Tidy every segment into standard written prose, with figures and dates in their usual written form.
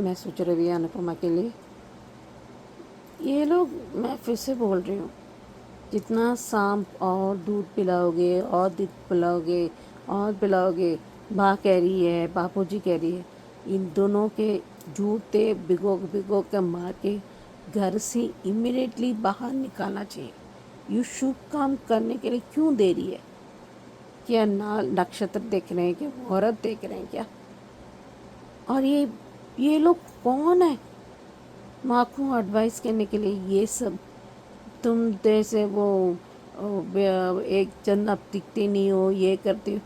मैं सोच रही थी अनुपमा के लिए, ये लोग, मैं फिर से बोल रही हूँ, जितना सांप और दूध पिलाओगे और दूध पिलाओगे और पिलाओगे, माँ कह रही है, बापूजी कह रही है, इन दोनों के जूते भिगो भिगो के मार के घर से इमीडिएटली बाहर निकालना चाहिए। ये शुभ काम करने के लिए क्यों दे रही है? क्या ना नक्षत्र देख रहे हैं, क्या मुहूर्त देख रहे हैं क्या? और ये लोग कौन है माँ को एडवाइस करने के लिए? ये सब तुम जैसे वो एक जन अब दिखते नहीं हो, ये करती हो।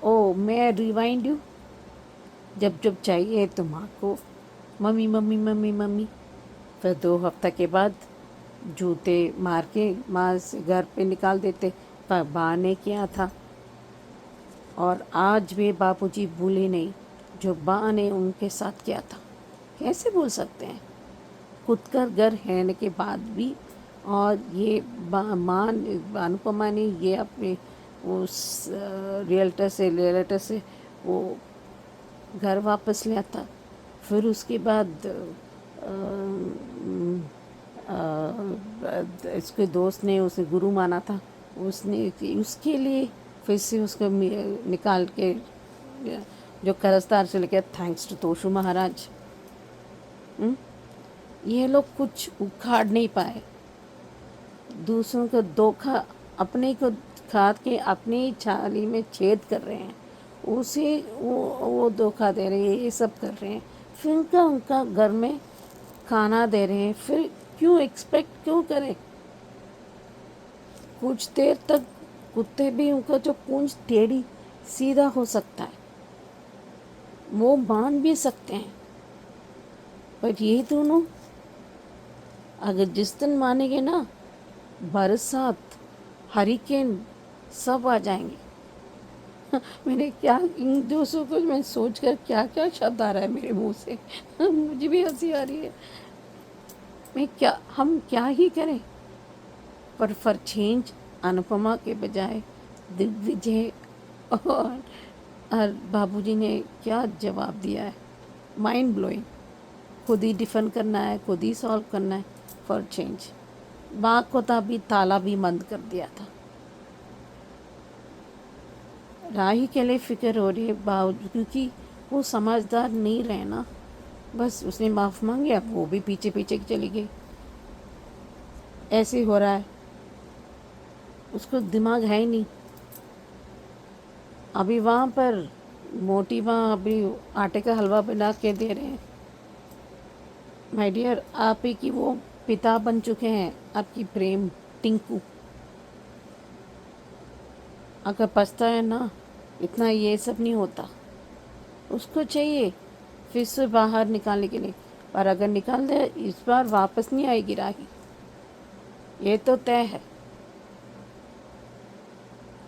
ओ मैं रिवाइंड यू, जब जब चाहिए तो माँ को मम्मी मम्मी मम्मी मम्मी, फिर 2 हफ्ता के बाद जूते मार के माँ से घर पे निकाल देते, पर माँ ने किया था। और आज भी बापूजी भूले नहीं जो माँ ने उनके साथ किया था। कैसे भूल सकते हैं? खुद का घर रहने के बाद भी। और ये माँ अनुपमा ने ये अपने उस रियल्टर से वो घर वापस लिया था। फिर उसके बाद इसके दोस्त ने उसे गुरु माना था, उसने उसके लिए फिर से उसको निकाल के जो करजदार से लेकर थैंक्स टू तोशु महाराज। ये लोग कुछ उखाड़ नहीं पाए, दूसरों को धोखा, अपने को खाद के अपनी छाली में छेद कर रहे हैं, उसे वो धोखा दे रहे हैं, ये सब कर रहे हैं। फिर उनका घर में खाना दे रहे हैं, फिर क्यों एक्सपेक्ट क्यों करें? कुछ देर तक कुत्ते भी, उनका जो पूंछ टेढ़ी सीधा हो सकता है, वो मान भी सकते हैं, पर ये दोनों अगर जिस दिन मानेंगे ना, बरसात, हरिकेन सब आ जाएंगे। मैंने क्या इन दोस्तों को मैं सोच कर क्या क्या शब्द आ रहा है मेरे मुंह से। मुझे भी हंसी आ रही है। हम क्या ही करें? पर फॉर चेंज अनुपमा के बजाय दिग्विजय और बाबूजी ने क्या जवाब दिया है, माइंड ब्लोइंग। खुद ही डिफेंड करना है, खुद ही सॉल्व करना है फॉर चेंज। बाग को भी ताला भी बंद कर दिया था। राही के लिए फिक्र हो रही है बावजूद, क्योंकि वो समझदार नहीं रहे ना। बस उसने माफ़ मांगी, अब वो भी पीछे पीछे चली गई। ऐसे हो रहा है, उसको दिमाग है ही नहीं। अभी वहाँ पर मोटी माँ अभी आटे का हलवा बना के दे रहे हैं। माय डियर, आप ही की वो पिता बन चुके हैं, आपकी प्रेम टिंकू। अगर पछता है ना, इतना ये सब नहीं होता। उसको चाहिए फिर से बाहर निकालने के लिए, पर अगर निकाल दे इस बार वापस नहीं आएगी राही, ये तो तय है।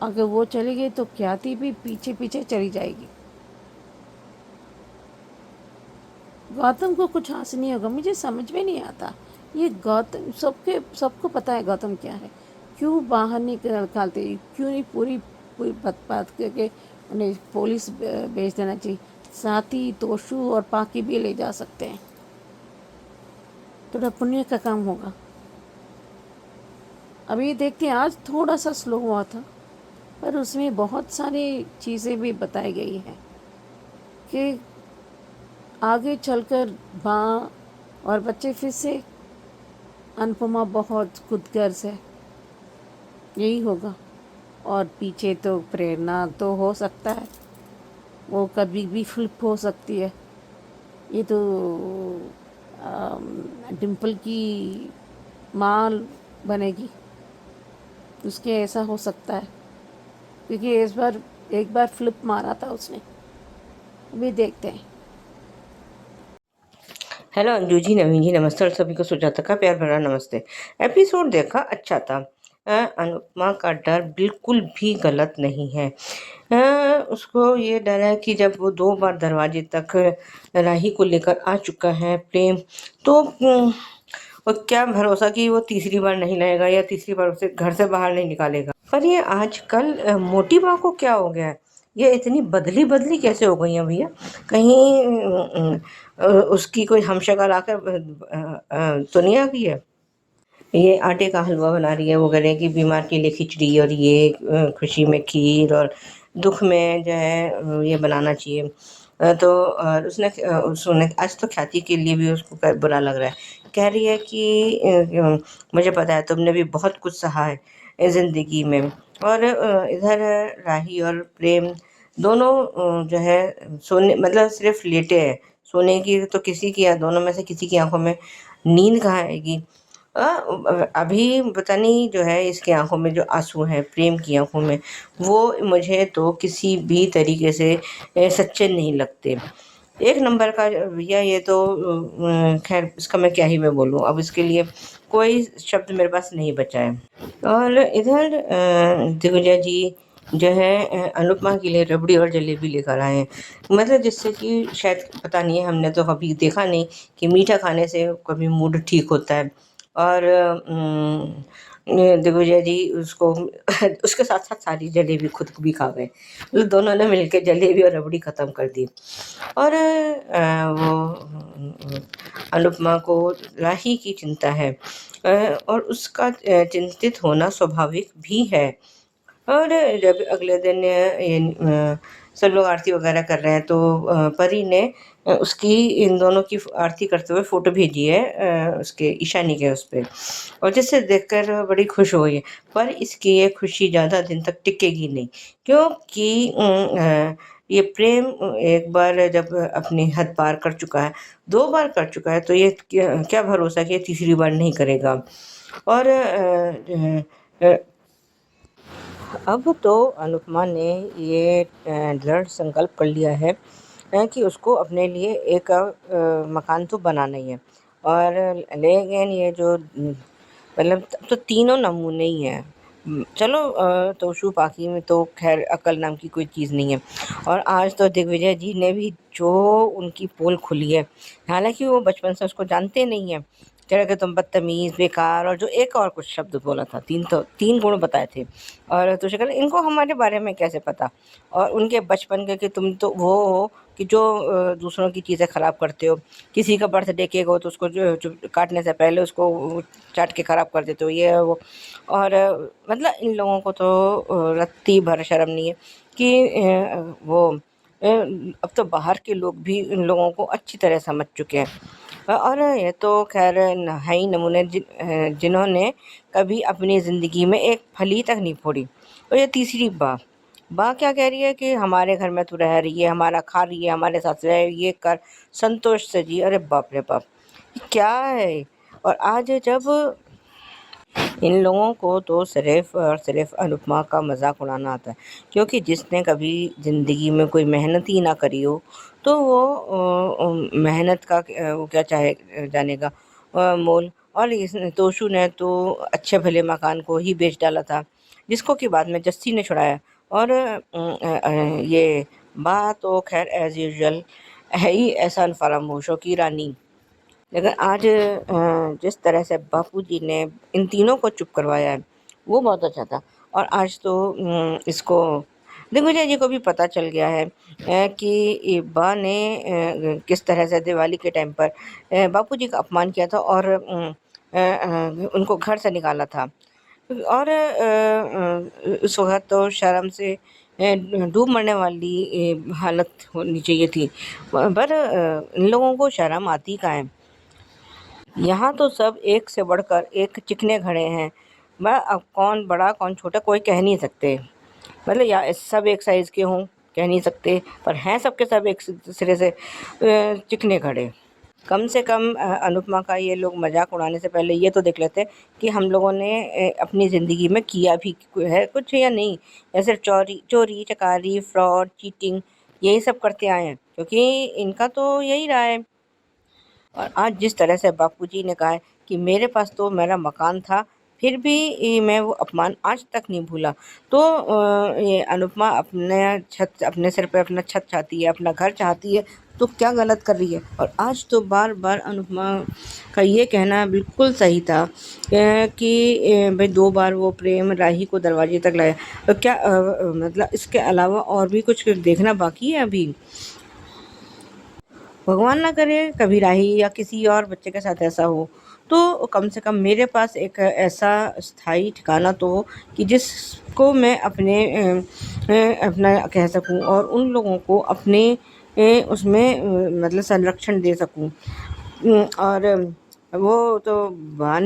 अगर वो चली गई तो ख्याति भी पीछे पीछे चली जाएगी। गौतम को कुछ हासिल नहीं होगा। मुझे समझ में नहीं आता, ये गौतम, सबको पता है गौतम क्या है, क्यों बाहर निकालते, क्यों नहीं पूरी पूरी बात करके उन्हें पुलिस भेज देना चाहिए। साथ ही तोशु और पाकी भी ले जा सकते हैं, थोड़ा पुण्य का काम होगा। अभी देखते हैं, आज थोड़ा सा स्लो हुआ था, पर उसमें बहुत सारी चीज़ें भी बताई गई हैं कि आगे चलकर माँ और बच्चे फिर से, अनुपमा बहुत खुदगर्ज है, यही होगा। और पीछे तो प्रेरणा तो हो सकता है, वो कभी भी फ्लिप हो सकती है। ये तो डिम्पल की माँ बनेगी, उसके ऐसा हो सकता है, क्योंकि इस बार एक बार फ्लिप मारा था उसने। अभी देखते हैं। हेलो अंजू जी, नवीन जी, नमस्ते और सभी को सुजाता का प्यार भरा नमस्ते। एपिसोड देखा, अच्छा था। अनुपमा का डर बिल्कुल भी गलत नहीं है। उसको ये डर है कि जब वो 2 बार दरवाजे तक राही को लेकर आ चुका है प्रेम, तो और क्या भरोसा कि वो तीसरी बार नहीं लाएगा या तीसरी बार उसे घर से बाहर नहीं निकालेगा। पर ये आजकल मोटी माँ को क्या हो गया है? ये इतनी बदली बदली कैसे हो गई हैं भैया? कहीं उसकी कोई हमशक्ल आकर तो नहीं आ गई है? ये आटे का हलवा बना रही है, वो कह रहे हैं कि बीमार के लिए खिचड़ी, और ये खुशी में खीर, और दुख में जो है ये बनाना चाहिए। तो उसने आज तो ख्याति के लिए भी उसको बुरा लग रहा है। कह रही है कि मुझे पता है तुमने भी बहुत कुछ सहा है ज़िंदगी में, और इधर राही और प्रेम दोनों जो है सोने मतलब सिर्फ लेटे हैं। सोने की तो किसी की या दोनों में से किसी की आंखों में नींद कहाँ आएगी? अभी पता नहीं जो है इसकी आंखों में जो आंसू हैं प्रेम की आंखों में, वो मुझे तो किसी भी तरीके से सच्चे नहीं लगते। एक नंबर का भैया ये तो खैर इसका मैं क्या ही मैं बोलूँ, अब इसके लिए कोई शब्द मेरे पास नहीं बचा है। और इधर दिग्विजय जी जो है अनुपमा के लिए रबड़ी और जलेबी लेकर आए हैं, मतलब जिससे कि शायद पता नहीं है, हमने तो कभी देखा नहीं कि मीठा खाने से कभी मूड ठीक होता है। और दिग्विजय जी उसको उसके साथ साथ सारी जलेबी खुद भी खा गए, मतलब दोनों ने मिलकर जलेबी और रबड़ी ख़त्म कर दी। और वो अनुपमा को राही की चिंता है, और उसका चिंतित होना स्वाभाविक भी है। और जब अगले दिन सब लोग आरती वगैरह कर रहे हैं, तो परी ने उसकी इन दोनों की आरती करते हुए फ़ोटो भेजी है उसके ईशानी के उस पे, और जिसे देखकर बड़ी खुश हुई है। पर इसकी ये खुशी ज़्यादा दिन तक टिकेगी नहीं, क्योंकि ये प्रेम एक बार जब अपनी हद पार कर चुका है, 2 बार कर चुका है, तो ये क्या क्या भरोसा कि ये तीसरी बार नहीं करेगा। और अब तो अनुपमा ने ये दृढ़ संकल्प कर लिया है कि उसको अपने लिए एक मकान तो बनाना ही है। और लेकिन ये जो मतलब अब तो तीनों नमूने ही हैं। चलो तोशु पाकी में तो खैर अकल नाम की कोई चीज़ नहीं है। और आज तो दिग्विजय जी ने भी जो उनकी पोल खुली है, हालांकि वो बचपन से उसको जानते नहीं है, कह रहे कि तुम बदतमीज़, बेकार, और जो एक और कुछ शब्द बोला था, 3 गुण बताए थे। और तुझे कह इनको हमारे बारे में कैसे पता, और उनके बचपन के कि तुम तो वो हो कि जो दूसरों की चीज़ें ख़राब करते हो, किसी का बर्थडे केक हो तो उसको जो काटने से पहले उसको चाट के ख़राब कर देते हो, ये है वो। और मतलब इन लोगों को तो रत्ती भर शर्म नहीं है कि वो अब तो बाहर के लोग भी इन लोगों को अच्छी तरह समझ चुके हैं। और ये तो खैर है ही नमूने जिन्होंने कभी अपनी ज़िंदगी में एक फली तक नहीं फोड़ी। और ये तीसरी बा क्या कह रही है कि हमारे घर में तू रह रही है, हमारा खा रही है, हमारे साथ रह, ये कर, संतोष से जी। अरे बाप रे बाप, ये क्या है? और आज जब इन लोगों को तो सिर्फ और सिर्फ अनुपमा का मजाक उड़ाना आता है, क्योंकि जिसने कभी ज़िंदगी में कोई मेहनत ही ना करी हो, तो वो मेहनत का वो क्या चाहे जानेगा मोल। और इस तोशु ने तो अच्छे भले मकान को ही बेच डाला था, जिसको कि बाद में जस्सी ने छुड़ाया। और ये बात तो खैर एज यूजुअल है ही एहसान फरामोशों की रानी। लेकिन आज जिस तरह से बापूजी ने इन तीनों को चुप करवाया है, वो बहुत अच्छा था। और आज तो इसको दिग्विजय जी को भी पता चल गया है कि ये बा ने किस तरह से दिवाली के टाइम पर बापूजी का अपमान किया था, और उनको घर से निकाला था। और उस वक़्त तो शर्म से डूब मरने वाली हालत होनी चाहिए थी। पर इन लोगों को शर्म आती कहाँ है? यहाँ तो सब एक से बढ़कर एक चिकने खड़े हैं। मैं अब कौन बड़ा कौन छोटा कोई कह नहीं सकते, मतलब या सब एक साइज़ के हों कह नहीं सकते, पर हैं सबके सब एक सिरे से चिकने खड़े। कम से कम अनुपमा का ये लोग मजाक उड़ाने से पहले ये तो देख लेते कि हम लोगों ने अपनी ज़िंदगी में किया भी है कुछ या नहीं, या सिर्फ चोरी चोरी चकारी, फ्रॉड, चीटिंग, यही सब करते आए हैं, क्योंकि इनका तो यही रहा है। और आज जिस तरह से बापूजी ने कहा है कि मेरे पास तो मेरा मकान था, फिर भी मैं वो अपमान आज तक नहीं भूला। तो ये अनुपमा अपने सिर पे अपना छत चाहती है, अपना घर चाहती है, तो क्या गलत कर रही है। और आज तो बार बार अनुपमा का ये कहना बिल्कुल सही था कि भाई 2 बार वो प्रेम राही को दरवाजे तक लाया। तो क्या मतलब इसके अलावा और भी कुछ देखना बाकी है अभी। भगवान ना करे कभी राही या किसी और बच्चे के साथ ऐसा हो, तो कम से कम मेरे पास एक ऐसा स्थायी ठिकाना तो हो कि जिसको मैं अपना कह सकूं और उन लोगों को अपने उसमें मतलब संरक्षण दे सकूं। और वो तो बा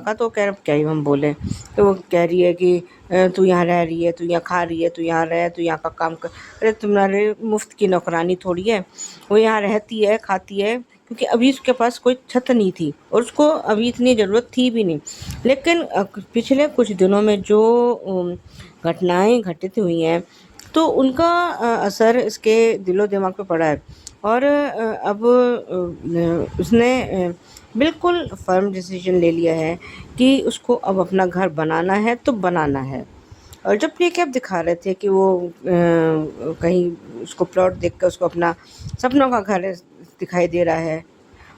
का तो खैर क्या ही हम बोले। तो वो कह रही है कि तू यहाँ रह रही है, तू यहाँ खा रही है, तू यहाँ रह, तू यहाँ का काम कर। अरे तुम्हारे मुफ्त की नौकरानी थोड़ी है। वो यहाँ रहती है, खाती है, क्योंकि अभी उसके पास कोई छत नहीं थी और उसको अभी इतनी ज़रूरत थी भी नहीं। लेकिन पिछले कुछ दिनों में जो घटनाएं घटित हुई हैं, तो उनका असर इसके दिलो दिमाग पे पड़ा है। और अब उसने बिल्कुल फर्म डिसीजन ले लिया है कि उसको अब अपना घर बनाना है तो बनाना है। और जब प्रिय कैब दिखा रहे थे कि वो कहीं उसको प्लॉट देख कर उसको अपना सपनों का घर दिखाई दे रहा है।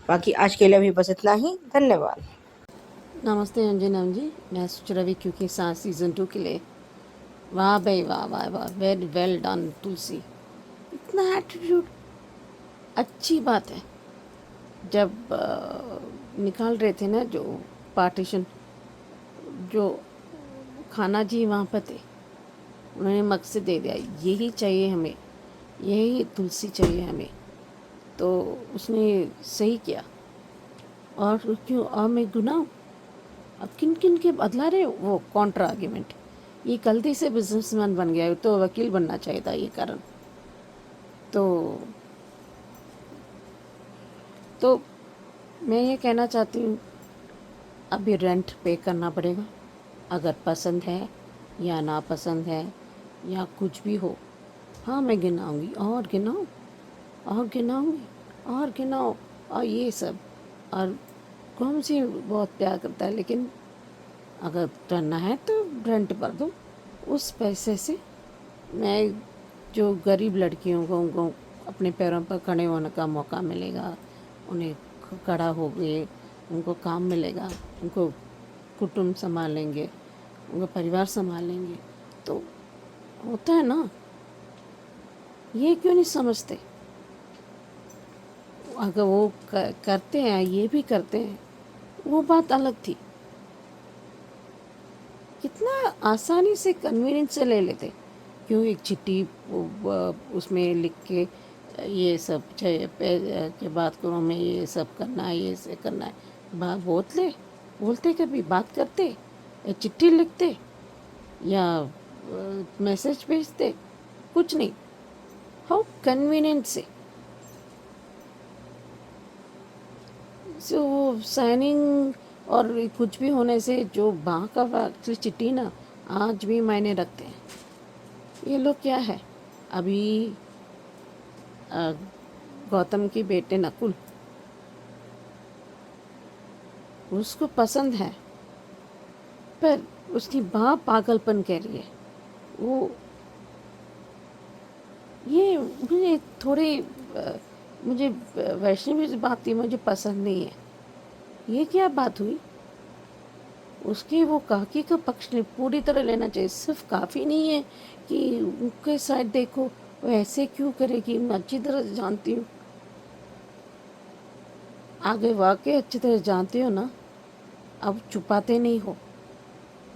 बाकी आज के लिए अभी बस इतना ही। धन्यवाद। नमस्ते अंजनम जी, मैं सोच रही क्योंकि सीज़न 2 के लिए वाह भाई वाह वाह वाह, वेरी वेल डन तुलसी। इतना एटीट्यूड, अच्छी बात है। जब निकाल रहे थे ना जो पार्टीशन, जो खाना जी वहाँ पर थे, उन्होंने मकसद दे दिया यही चाहिए हमें, यही तुलसी चाहिए हमें। तो उसने सही किया। और क्यों और मैं गुनाह अब किन किन के बदला रहे हो? वो कॉन्ट्रा आर्ग्यूमेंट, ये गलती से बिजनेसमैन बन गया, तो वकील बनना चाहिए था ये कारण। तो मैं ये कहना चाहती हूँ, अभी रेंट पे करना पड़ेगा। अगर पसंद है या नापसंद है या कुछ भी हो, हाँ मैं गिनाऊंगी और गिनाऊँ और गिनाऊंगी और गिनाओ और ये सब। और कौन सी बहुत प्यार करता है, लेकिन अगर करना है तो रेंट पर दो। उस पैसे से मैं जो गरीब लड़कियों को उनको अपने पैरों पर खड़े होने का मौका मिलेगा, उन्हें खड़ा हो गए, उनको काम मिलेगा, उनको कुटुंब संभालेंगे, उनका परिवार संभालेंगे। तो होता है ना, ये क्यों नहीं समझते? अगर वो करते हैं, ये भी करते हैं, वो बात अलग थी। कितना आसानी से कन्वीनियंस से ले लेते। क्यों एक चिट्ठी उसमें लिख के ये सब के बात करो, हमें ये सब करना है, ये से करना है। बात बोलते कभी बात करते, या चिट्ठी लिखते, या मैसेज भेजते, कुछ नहीं। हाउ कन्वीनियंट से। सो साइनिंग और कुछ भी होने से जो वहाँ का एक्चुअली चिट्ठी ना आज भी मायने रखते हैं। ये लोग क्या है, अभी गौतम के बेटे नकुल, उसको पसंद है, पर उसकी माँ पागलपन कह रही है। वो ये मुझे थोड़ी मुझे वैष्णवी से बात थी, मुझे पसंद नहीं है। ये क्या बात हुई? उसके वो काकी का पक्ष पूरी तरह लेना चाहिए। सिर्फ काफ़ी नहीं है कि उनके साइड देखो, वो ऐसे क्यों करेगी, मैं अच्छी तरह जानती हूँ। आगे वाकई अच्छी तरह जानते हो ना, अब छुपाते नहीं हो।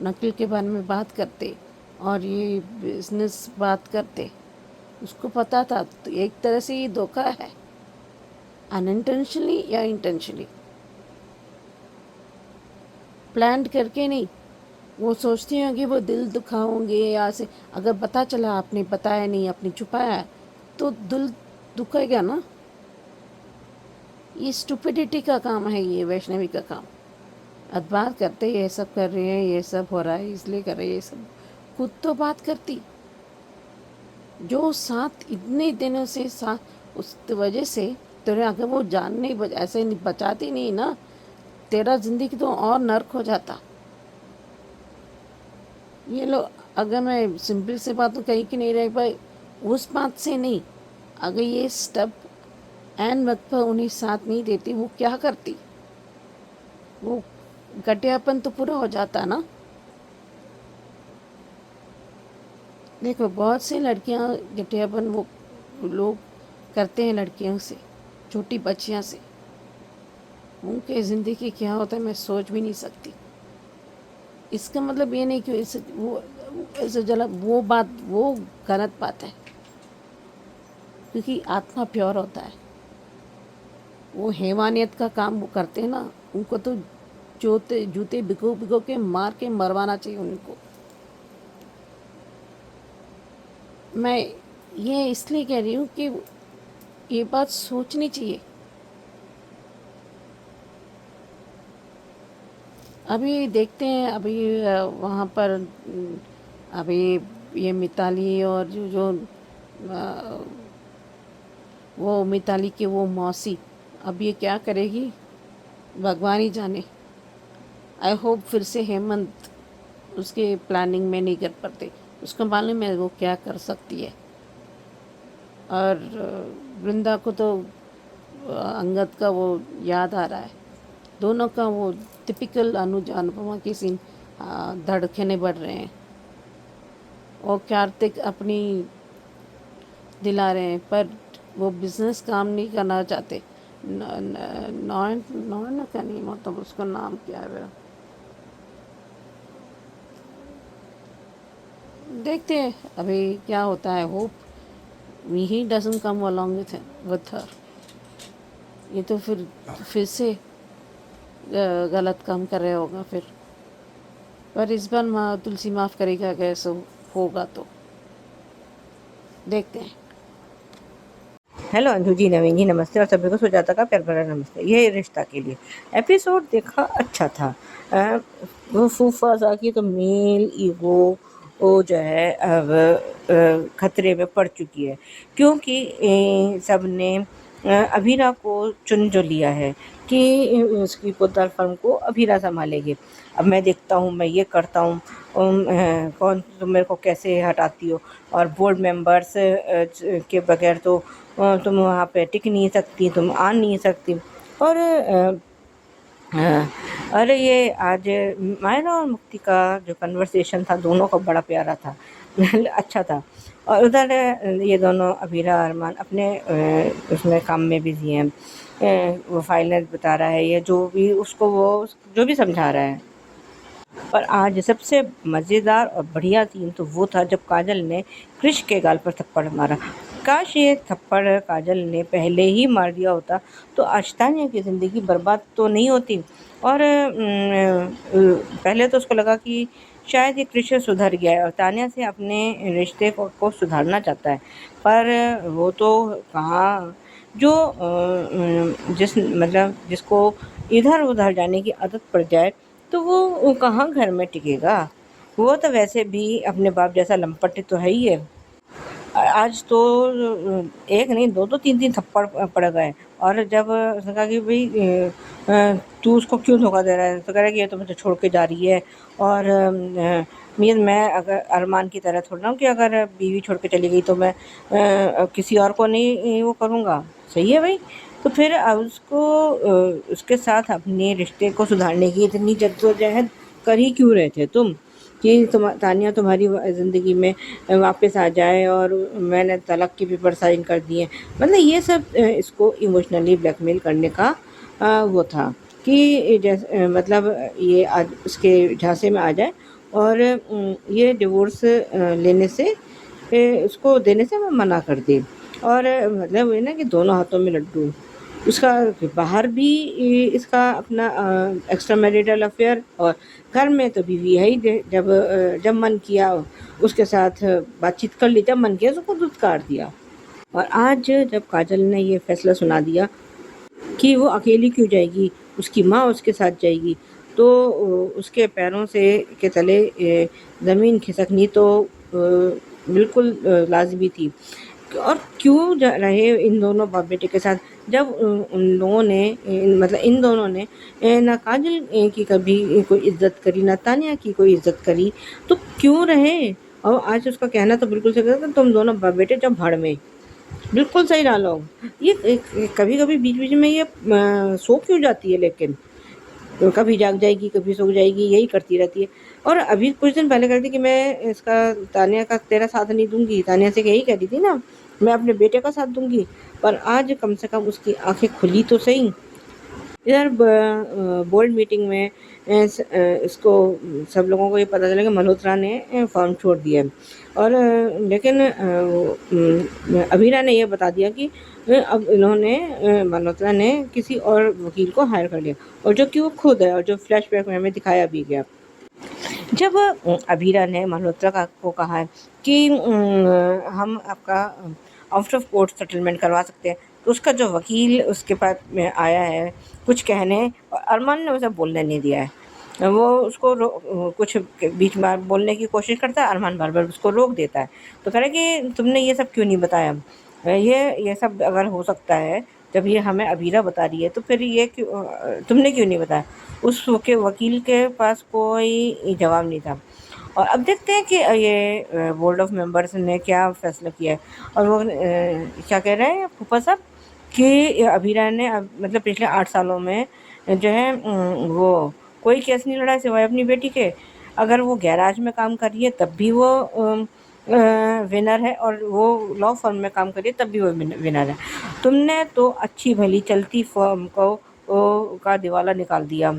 नकल के बारे में बात करते और ये बिजनेस बात करते, उसको पता था। तो एक तरह से ये धोखा है, अनइंटेंशनली या इंटेंशनली, प्लान करके नहीं। वो सोचती होंगी वो दिल दुखाओगे या से, अगर पता चला आपने बताया नहीं, आपने छुपाया, तो दिल दुखेगा ना। ये स्टुपिडिटी का काम है, ये वैष्णवी का काम। अब बात करते ये सब कर रहे हैं, ये सब हो रहा है इसलिए कर रहे हैं, ये सब खुद तो बात करती। जो साथ इतने दिनों से साथ, उस वजह से तेरे अगर वो ऐसे नहीं बचाती नहीं ना, तेरा जिंदगी तो और नर्क हो जाता। ये लोग, अगर मैं सिंपल से बात तो कहीं की नहीं रह पाई, उस बात से नहीं, अगर ये स्टेप एन वक्त पर उन्हें साथ नहीं देती, वो क्या करती? वो घटियापन तो पूरा हो जाता ना। देखो, बहुत सी लड़कियां घटियापन वो लोग करते हैं लड़कियों से, छोटी बच्चियां से। उनके ज़िंदगी क्या होता है मैं सोच भी नहीं सकती। इसका मतलब ये नहीं कि इसे वो ऐसे जला वो बात, वो गलत बात है, क्योंकि आत्मा प्योर होता है। वो हैवानियत का काम वो करते हैं ना, उनको तो जूते जूते भिगो भिगो के मार के मरवाना चाहिए उनको। मैं ये इसलिए कह रही हूँ कि ये बात सोचनी चाहिए। अभी देखते हैं, अभी वहाँ पर अभी ये मिताली और जो जो अ, वो मिताली की वो मौसी, अब ये क्या करेगी भगवान ही जाने। आई होप फिर से हेमंत उसके प्लानिंग में नहीं कर पाते, उसको मालूम है वो क्या कर सकती है। और वृंदा को तो अंगद का वो याद आ रहा है। दोनों का वो टिपिकल अनुज अनुपमा की सीन, धड़कने बढ़ रहे हैं। और कार्तिक अपनी दिला रहे हैं, पर वो बिजनेस काम नहीं करना चाहते। नॉन नॉन का नहीं, मतलब उसका नाम क्या है मेरा, देखते हैं अभी क्या होता है। Hope he doesn't come along with her. ये तो फिर से गलत काम कर रहे होगा फिर। पर इस बार तुलसी माफ़ करेगा कैसे होगा तो देखते हैं। हेलो अंजू जी, नवीन जी नमस्ते, और सभी को सुजाता का प्यार भरा नमस्ते। ये रिश्ता के लिए एपिसोड देखा, अच्छा था। वो फूफा सा की तो मेल ईगो वो जो है अब खतरे में पड़ चुकी है, क्योंकि सबने अभीरा को चुन जो लिया है कि उसकी कोतवाल फर्म को अभीरा संभालेगी। अब मैं देखता हूँ, मैं ये करता हूँ, कौन तुम मेरे को कैसे हटाती हो, और बोर्ड मेंबर्स के बगैर तो तुम वहाँ पे टिक नहीं सकती, तुम आ नहीं सकती। और अरे ये आज मायरा और मुक्ति का जो कन्वर्सेशन था दोनों का बड़ा प्यारा था। अच्छा था। और उधर ये दोनों अभीरा अरमान अपने उसमें काम में बिजी हैं। वो फाइनल बता रहा है, ये जो भी उसको वो जो भी समझा रहा है। और आज सबसे मज़ेदार और बढ़िया सीन तो वो था जब काजल ने कृष के गाल पर थप्पड़ मारा। काश ये थप्पड़ काजल ने पहले ही मार दिया होता तो आज तान्या की ज़िंदगी बर्बाद तो नहीं होती। और पहले तो उसको लगा कि शायद ये कृष सुधर गया है और तान्या से अपने रिश्ते को सुधारना चाहता है, पर वो तो कहाँ। जो जिस मतलब जिसको इधर उधर जाने की आदत पड़ जाए तो वो कहाँ घर में टिकेगा। वो तो वैसे भी अपने बाप जैसा लंपट तो है ही है। आज तो एक नहीं, दो दो तीन तीन थप्पड़ पड़ गए। और जब उसने कहा कि भाई तू उसको क्यों धोखा दे रहा है, तो कह रहा है कि ये तो मुझे छोड़ के जा रही है। और मीन मैं अगर अरमान की तरह थोड़ा ना हूँ कि अगर बीवी छोड़ के चली गई तो मैं किसी और को नहीं वो करूँगा। सही है भाई। तो फिर अब उसको उसके साथ अपने रिश्ते को सुधारने की इतनी जद्दोजहद कर ही क्यों रहे थे तुम, कि तानिया तुम्हारी ज़िंदगी में वापस आ जाए और मैंने तलाक के पेपर साइन कर दिए। मतलब ये सब इसको इमोशनली ब्लैकमेल करने का वो था कि जैसे मतलब ये आज उसके झांसे में आ जाए और ये डिवोर्स लेने से उसको देने से मैं मना कर दी। और मतलब ये ना कि दोनों हाथों में लड्डू। उसका बाहर भी इसका अपना एक्स्ट्रा मैरिटल अफेयर, और घर में तो बीवी है ही। जब मन किया उसके साथ बातचीत कर ली, जब मन किया उसको धुतकार दिया। और आज जब काजल ने ये फैसला सुना दिया कि वो अकेली क्यों जाएगी, उसकी माँ उसके साथ जाएगी, तो उसके पैरों से के तले ज़मीन खिसकनी तो बिल्कुल लाजमी थी। और क्यों रहे इन दोनों बाप बेटे के साथ, जब उन लोगों ने मतलब इन दोनों ने ना काजल की कभी कोई इज्जत करी, ना तानिया की कोई इज्जत करी, तो क्यों रहे। और आज उसका कहना तो बिल्कुल सही था, तुम दोनों बाप बेटे जब भाड़ में, बिल्कुल सही रहा लोग। ये कभी कभी बीच बीच में ये सो क्यों जाती है, लेकिन तो कभी जाग जाएगी कभी सो जाएगी, यही करती रहती है। और अभी कुछ दिन पहले कहती कि मैं इसका तानिया का तेरा साथ नहीं दूंगी, तानिया से यही कह रही थी ना, मैं अपने बेटे का साथ दूंगी। पर आज कम से कम उसकी आंखें खुली तो सही। इधर बोर्ड मीटिंग में इसको सब लोगों को ये पता चला कि मल्होत्रा ने फॉर्म छोड़ दिया है। और लेकिन अभीरा ने ये बता दिया कि अब इन्होंने मल्होत्रा ने किसी और वकील को हायर कर लिया, और जो कि वो खुद है, और जो फ्लैशबैक में हमें दिखाया भी गया। जब अभीरा ने मल्होत्रा को कहा है कि हम आपका आउट ऑफ कोर्ट सेटलमेंट करवा सकते हैं, तो उसका जो वकील उसके पास में आया है कुछ कहने, और अरमान ने उसे बोलने नहीं दिया है। वो उसको कुछ बीच में बोलने की कोशिश करता है, अरमान बार बार उसको रोक देता है। तो कह रहा है कि तुमने ये सब क्यों नहीं बताया, ये सब अगर हो सकता है जब ये हमें अभीरा बता रही है, तो फिर ये तुमने क्यों नहीं बताया। उस वकील के पास कोई जवाब नहीं था। और अब देखते हैं कि ये बोर्ड ऑफ मेंबर्स ने क्या फैसला किया है। और वो क्या कह रहे हैं फूफा साहब कि अभीरा ने मतलब पिछले 8 सालों में जो है वो कोई केस नहीं लड़ा सिवाय अपनी बेटी के। अगर वो गैराज में काम कर रही है तब भी वो विनर है, और वो लॉ फर्म में काम कर रही है तब भी वो विनर है। तुमने तो अच्छी भली चलती फर्म को का दिवाला निकाल दिया,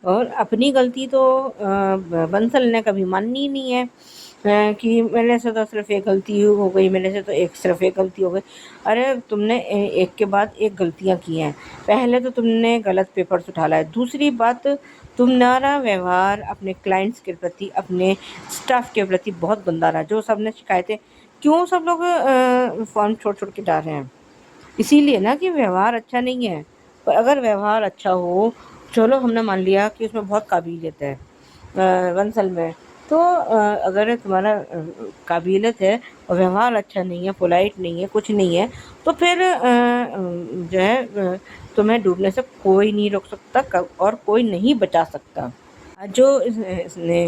और अपनी गलती तो बंसल ने कभी माननी ही नहीं है कि मेरे से तो सिर्फ एक गलती हो गई, मेरे से तो सिर्फ एक गलती हो गई। अरे तुमने एक के बाद एक गलतियां की हैं। पहले तो तुमने गलत पेपर्स उठा लाए, दूसरी बात तुम्हारा व्यवहार अपने क्लाइंट्स के प्रति, अपने स्टाफ के प्रति बहुत गंदा रहा। जो सबने शिकायतें, क्यों सब लोग फॉर्म छोड़ छोड़ के जा रहे हैं, इसीलिए ना कि व्यवहार अच्छा नहीं है। पर अगर व्यवहार अच्छा हो, चलो हमने मान लिया कि उसमें बहुत काबिलियत है बंसल में, तो अगर तुम्हारा काबिलियत है और व्यवहार अच्छा नहीं है, पोलाइट नहीं है, कुछ नहीं है, तो फिर जो है तुम्हें डूबने से कोई नहीं रोक सकता और कोई नहीं बचा सकता। जो इसने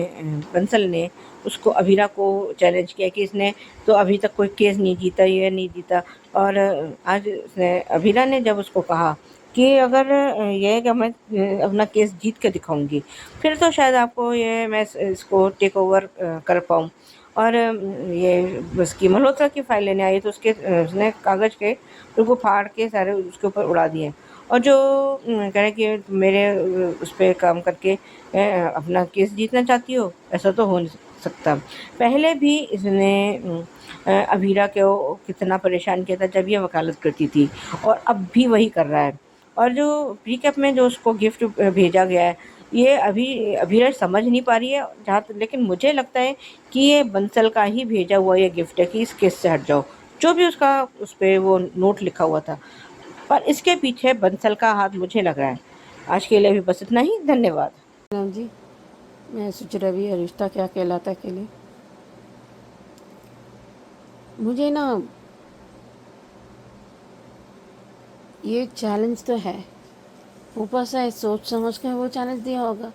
बंसल ने उसको अभीरा को चैलेंज किया कि इसने तो अभी तक कोई केस नहीं जीता, ये नहीं जीता। और आज अभीरा ने जब उसको कहा कि अगर ये है कि मैं अपना केस जीत के दिखाऊंगी, फिर तो शायद आपको ये मैं इसको टेक ओवर कर पाऊँ। और ये उसकी मल्होत्रा की फाइल लेने आई तो उसने कागज़ के उसको फाड़ के सारे उसके ऊपर उड़ा दिए। और जो कह रहे कि मेरे उस पर काम करके अपना केस जीतना चाहती हो, ऐसा तो हो नहीं सकता। पहले भी इसने अभीरा को कितना परेशान किया था जब ये वकालत करती थी, और अब भी वही कर रहा है। और जो प्रीकैप में जो उसको गिफ्ट भेजा गया है, ये अभीरा समझ नहीं पा रही है जहाँ तक, लेकिन मुझे लगता है कि ये बंसल का ही भेजा हुआ ये गिफ्ट है कि इस केस से हट जाओ, जो भी उसका उस पर वो नोट लिखा हुआ था। पर इसके पीछे बंसल का हाथ मुझे लग रहा है। आज के लिए भी बस इतना ही, धन्यवाद। राम जी, मैं सोच रही है रिश्ता क्या कहलाता है के लिए मुझे ना ये चैलेंज तो है, ऊपर से सोच समझ कर वो चैलेंज दिया होगा,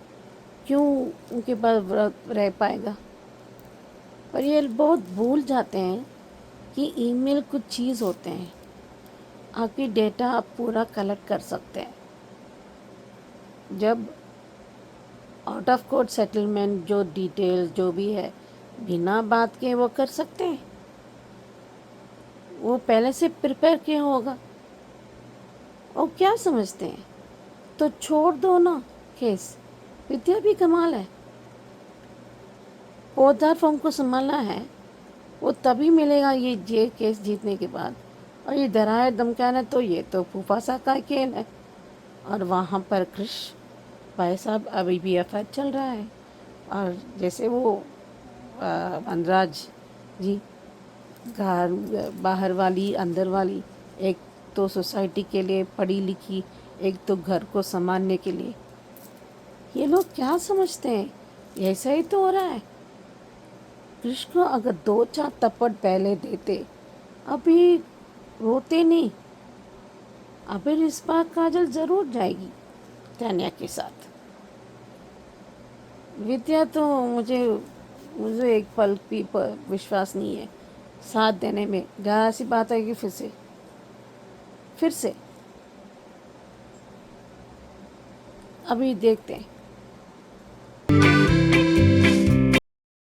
क्यों उनके पास रह पाएगा। पर ये बहुत भूल जाते हैं कि ईमेल कुछ चीज़ होते हैं, आपकी डेटा आप पूरा कलेक्ट कर सकते हैं। जब आउट ऑफ कोर्ट सेटलमेंट जो डिटेल जो भी है बिना बात के वो कर सकते हैं, वो पहले से प्रिपेयर किया होगा। और क्या समझते हैं, तो छोड़ दो ना केस। विद्या भी कमाल है, पौधार फॉर्म को संभालना है वो तभी मिलेगा ये केस जीतने के बाद। और ये डराए धमकाना तो ये तो फूफा सा का खेल है। और वहाँ पर कृष भाई साहब अभी भी एफआईआर चल रहा है। और जैसे वो वनराज जी, घर बाहर वाली अंदर वाली, एक तो सोसाइटी के लिए पढ़ी लिखी, एक तो घर को संभालने के लिए। ये लोग क्या समझते हैं, ऐसा ही तो हो रहा है। कृष्ण को अगर 2-4 थप्पड़ पहले देते अभी रोते नहीं, अभी इस बार काजल ज़रूर जाएगी तान्या के साथ। विद्या तो मुझे एक पल भी विश्वास नहीं है साथ देने में। जरा सी बात है कि फिर से अभी देखते हैं